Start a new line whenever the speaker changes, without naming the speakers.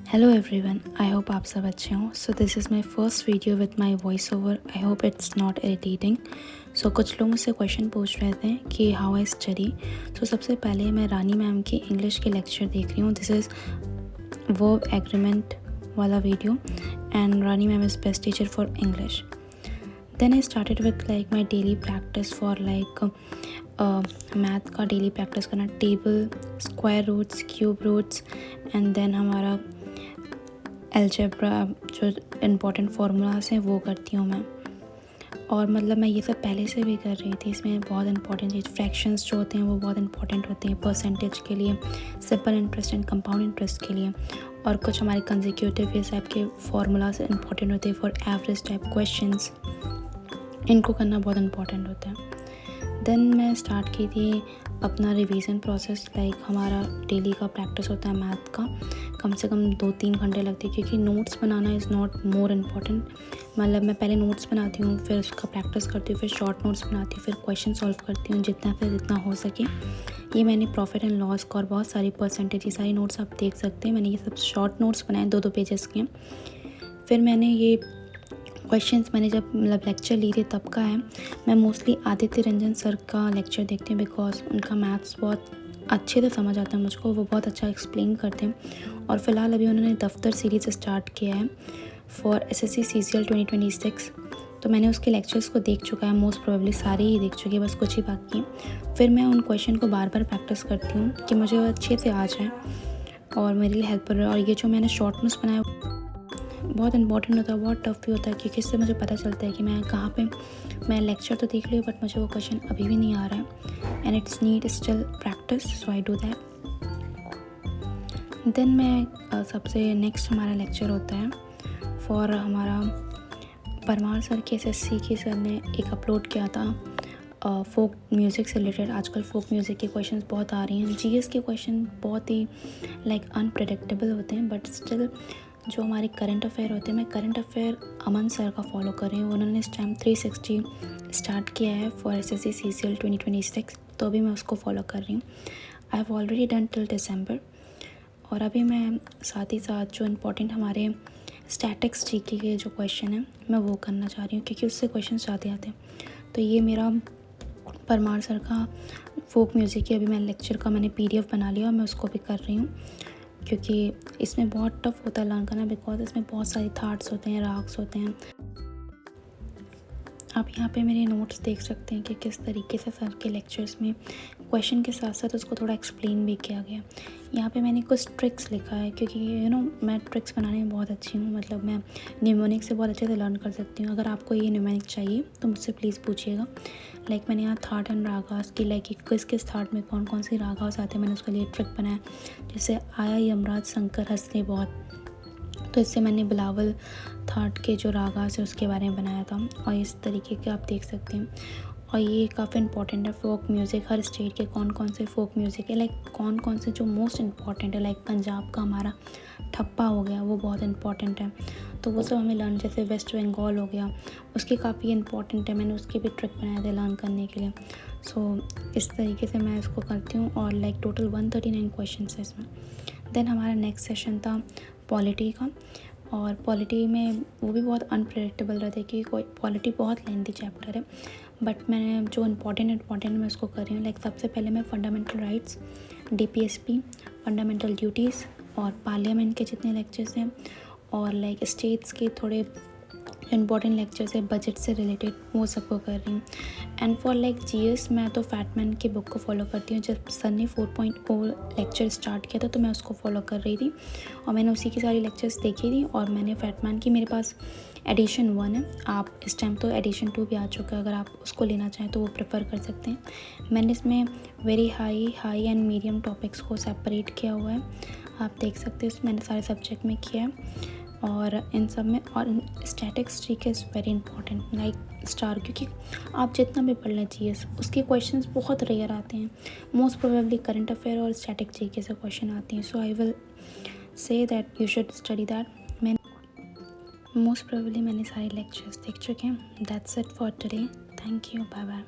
Hello everyone, I hope आप सब अच्छे हों। So this is my first video with my voice over. I hope it's not irritating. So कुछ लोग मुझसे क्वेश्चन पूछ रहे थे कि हाउ आई स्टडी। सो सबसे पहले मैं रानी मैम की इंग्लिश के लेक्चर देख रही हूँ। दिस इज़ वर्ब एग्रीमेंट वाला video and Rani ma'am is best teacher for English. Then I started with like my daily practice for like math का डेली प्रैक्टिस करना, table, square roots, cube roots and then हमारा algebra जो important formulas हैं वो करती हूँ मैं। और मतलब मैं ये सब पहले से भी कर रही थी। इसमें बहुत इंपॉर्टेंट चीज़ फ्रैक्शंस जो होते हैं वो बहुत इंपॉर्टेंट होते हैं परसेंटेज के लिए, simple interest and compound interest के लिए। और कुछ हमारे कंसेक्यूटिव इस टाइप के फार्मूलाज इंपॉर्टेंट होते हैं फॉर एवरेज टाइप क्वेश्चंस, इनको करना बहुत इंपॉर्टेंट होता है। देन मैं स्टार्ट की थी अपना रिवीजन प्रोसेस। लाइक हमारा डेली का प्रैक्टिस होता है मैथ का, कम से कम 2-3 घंटे लगते हैं क्योंकि notes banana is not more important. मतलब मैं पहले नोट्स बनाती हूँ, फिर उसका प्रैक्टिस करती हूँ, फिर शॉर्ट नोट्स बनाती हूँ, फिर क्वेश्चन सॉल्व करती हूँ जितना हो सके। ये मैंने प्रॉफिट एंड लॉस का और बहुत सारी परसेंटेज, ये सारी नोट्स आप देख सकते हैं। मैंने ये सब शॉर्ट नोट्स बनाए 2-2 पेजेस के। फिर मैंने ये क्वेश्चंस मैंने जब मतलब लेक्चर ली थी तब का है। मैं मोस्टली आदित्य रंजन सर का लेक्चर देखती हूँ बिकॉज उनका मैथ्स बहुत अच्छे से समझ आता है मुझको, वो बहुत अच्छा एक्सप्लेन करते हैं। और फिलहाल अभी उन्होंने दफ्तर सीरीज़ स्टार्ट किया है फॉर एसएससी सीजीएल 2026। तो मैंने उसके लेक्चर्स को देख चुका है, मोस्ट प्रोबेबली सारे ही देख चुकी है, बस कुछ ही बाकी है। फिर मैं उन क्वेश्चन को बार बार प्रैक्टिस करती हूँ कि मुझे वो अच्छे से आ जाए और मेरे लिए हेल्प कर रहा है। और ये जो मैंने शॉर्ट नोट्स बनाया बहुत इंपॉर्टेंट होता है, बहुत टफ भी होता है क्योंकि इससे मुझे पता चलता है कि मैं कहाँ पे, मैं लेक्चर तो देख लिया बट मुझे वो क्वेश्चन अभी भी नहीं आ रहा है and it's need still practice, so I do that. Then मैं सबसे नेक्स्ट हमारा लेक्चर होता है फॉर हमारा परमार सर के एसएससी के सर ने एक अपलोड किया था फोक म्यूज़िक से रिलेटेड। आजकल फोक म्यूज़िक के क्वेश्चंस बहुत आ रही हैं। जीएस के क्वेश्चन बहुत ही लाइक अनप्रेडिक्टेबल होते हैं बट स्टिल जो हमारे करंट अफेयर होते हैं, मैं करंट अफेयर अमन सर का फॉलो कर रही हूँ। उन्होंने इस टाइम 360 स्टार्ट किया है फॉर एसएससी सीजीएल 2026, तो अभी मैं उसको फॉलो कर रही हूँ। I have already done till दिसंबर। और अभी मैं साथ ही साथ जो इम्पोर्टेंट हमारे स्टैटिक्स जीके के जो क्वेश्चन हैं मैं वो करना चाह रही हूँ क्योंकि उससे क्वेश्चन ज़्यादा आते हैं। तो ये मेरा परमार सर का फोक म्यूज़िक की अभी मैं लेक्चर का मैंने पीडीएफ बना लिया और मैं उसको भी कर रही हूँ क्योंकि इसमें बहुत टफ होता है लर्न करना बिकॉज इसमें बहुत सारे थाट्स होते हैं, राग्स होते हैं। आप यहाँ पे मेरे नोट्स देख सकते हैं कि किस तरीके से सर के लेक्चर्स में क्वेश्चन के साथ साथ उसको थोड़ा एक्सप्लेन भी किया गया। यहाँ पे मैंने कुछ ट्रिक्स लिखा है क्योंकि मैं ट्रिक्स बनाने में बहुत अच्छी हूँ। मतलब मैं न्यूमोनिक से बहुत अच्छे से लर्न कर सकती हूँ। अगर आपको ये न्यूमोनिक चाहिए तो मुझसे प्लीज़ पूछिएगा। लाइक मैंने यहाँ थाट एंड रागास की लाइक किस किस थाट में कौन कौन सी रागास आते हैं, मैंने उसके लिए ट्रिक बनाया। जैसे आया यमराज शंकर हंसने बहुत, तो इससे मैंने बिलावल थाट के जो रागास है उसके बारे में बनाया था। और इस तरीके के आप देख सकते हैं। और ये काफ़ी इंपॉर्टेंट है फोक म्यूज़िक, हर स्टेट के कौन कौन से फोक म्यूज़िक है, लाइक कौन कौन से जो मोस्ट इम्पॉर्टेंट है। लाइक पंजाब का हमारा ठप्पा हो गया, वो बहुत इंपॉर्टेंट है, तो वो सब हमें लर्न। जैसे वेस्ट बंगाल हो गया, उसके काफ़ी इंपॉर्टेंट है, मैंने उसके भी ट्रिक बनाए थे लर्न करने के लिए। सो इस तरीके से मैं इसको करती हूँ। और लाइक टोटल 139 क्वेश्चन है इसमें। देन हमारा नेक्स्ट सेशन था पॉलिटी का, और पॉलिटी में वो भी बहुत अनप्रेडिक्टेबल रहता है क्योंकि पॉलिटी बहुत लेंथी चैप्टर है बट मैंने जो इम्पॉर्टेंट मैं उसको कर रही हूँ। लाइक सबसे पहले मैं fundamental rights, DPSP, fundamental duties और पार्लियामेंट के जितने लेक्चर्स हैं और लाइक स्टेट्स के थोड़े इंपॉर्टेंट लेक्चर्स है बजट से रिलेटेड, वो सबको कर रही हूँ। एंड फॉर लाइक जीएस मैं तो फैटमैन की बुक को फॉलो करती हूँ। जब सर ने 4.0 लेक्चर स्टार्ट किया था तो मैं उसको फॉलो कर रही थी और मैंने उसी की सारी लेक्चर्स देखी थी। और मैंने फैटमैन की, मेरे पास एडिशन 1 है, आप इस टाइम तो एडिशन 2 भी आ चुका है, अगर आप उसको लेना चाहें तो वो प्रेफर कर सकते हैं। मैंने इसमें very high and medium topics को सेपरेट किया हुआ है, आप देख सकते हैं। मैंने सारे सब्जेक्ट में किया है और इन सब में। और statics GK is very important like star, क्योंकि आप जितना भी पढ़ लें जीएस, उसके क्वेश्चंस बहुत रेयर आते हैं। मोस्ट प्रोबेबली करंट अफेयर और स्टैटिक जीके से क्वेश्चन आते हैं। So I will say that you should study that. मैंने मोस्ट प्रोबेबली मैंने सारे लेक्चर्स देख चुके हैं। That's it for today. Thank you, bye bye.